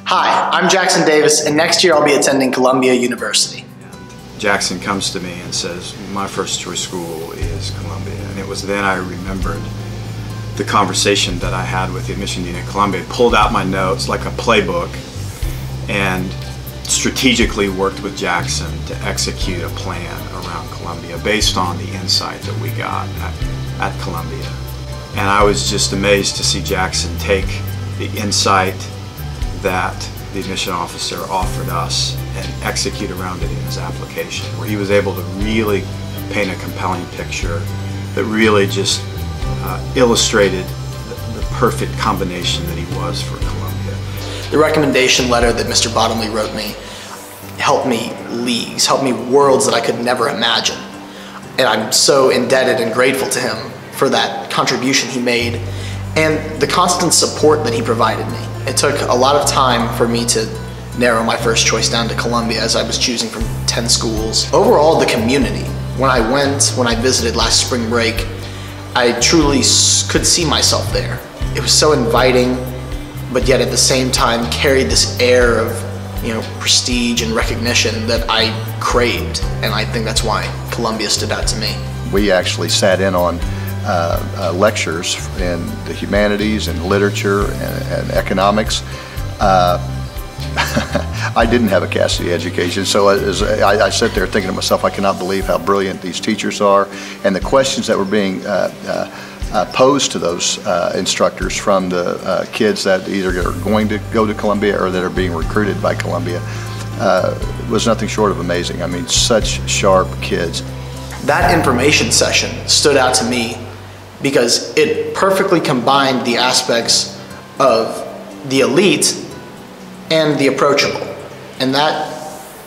Hi, I'm Jackson Davis, and next year I'll be attending Columbia University. Jackson comes to me and says, my first choice school is Columbia. And it was then I remembered the conversation that I had with the admission dean at Columbia. I pulled out my notes like a playbook and strategically worked with Jackson to execute a plan around Columbia based on the insight that we got at Columbia. And I was just amazed to see Jackson take the insight that the admission officer offered us and execute around it in his application, where he was able to really paint a compelling picture that really just illustrated the perfect combination that he was for Columbia. The recommendation letter that Mr. Bottomley wrote me helped me leagues, helped me worlds that I could never imagine. And I'm so indebted and grateful to him for that contribution he made and the constant support that he provided me. It took a lot of time for me to narrow my first choice down to Columbia as I was choosing from 10 schools. Overall, the community, when I visited last spring break, I truly could see myself there. It was so inviting, but yet at the same time carried this air of, prestige and recognition that I craved, and I think that's why Columbia stood out to me. We actually sat in on lectures in the humanities and literature and economics. I didn't have a Cassidy education, so I sat there thinking to myself, I cannot believe how brilliant these teachers are, and the questions that were being posed to those instructors from the kids that either are going to go to Columbia or that are being recruited by Columbia was nothing short of amazing. I mean, such sharp kids. That information session stood out to me because it perfectly combined the aspects of the elite and the approachable. And that,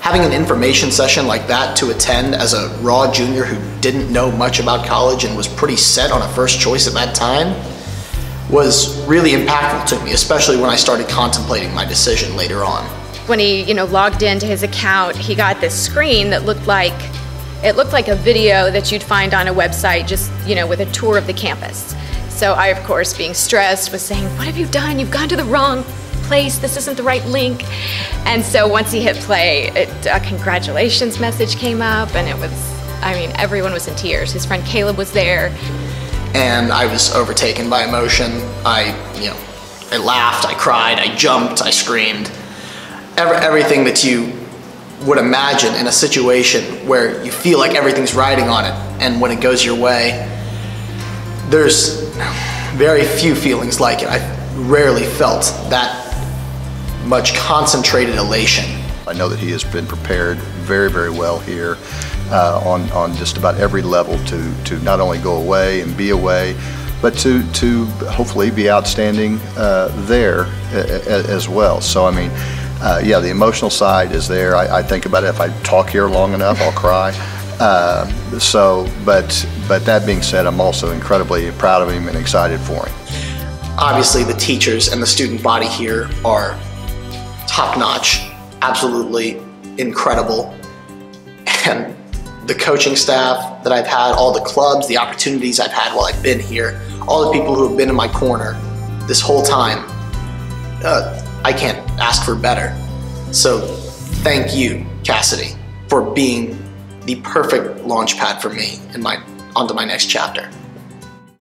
having an information session like that to attend as a raw junior who didn't know much about college and was pretty set on a first choice at that time, was really impactful to me, especially when I started contemplating my decision later on. When he, logged into his account, he got this screen that looked like a video that you'd find on a website, just, with a tour of the campus. So I, of course, being stressed, was saying, what have you done? You've gone to the wrong place. This isn't the right link. And so once he hit play, a congratulations message came up, and it was, everyone was in tears. His friend Caleb was there. And I was overtaken by emotion. I laughed, I cried, I jumped, I screamed. Everything that you would imagine in a situation where you feel like everything's riding on it, and when it goes your way, there's very few feelings like it. I rarely felt that much concentrated elation. I know that he has been prepared very, very well here on just about every level to not only go away and be away, but to hopefully be outstanding there as well. So yeah, the emotional side is there. I think about it. If I talk here long enough, I'll cry. But that being said, I'm also incredibly proud of him and excited for him. Obviously, the teachers and the student body here are top-notch, absolutely incredible. And the coaching staff that I've had, all the clubs, the opportunities I've had while I've been here, all the people who have been in my corner this whole time, I can't ask for better. So thank you, Cassidy, for being the perfect launch pad for me onto my next chapter.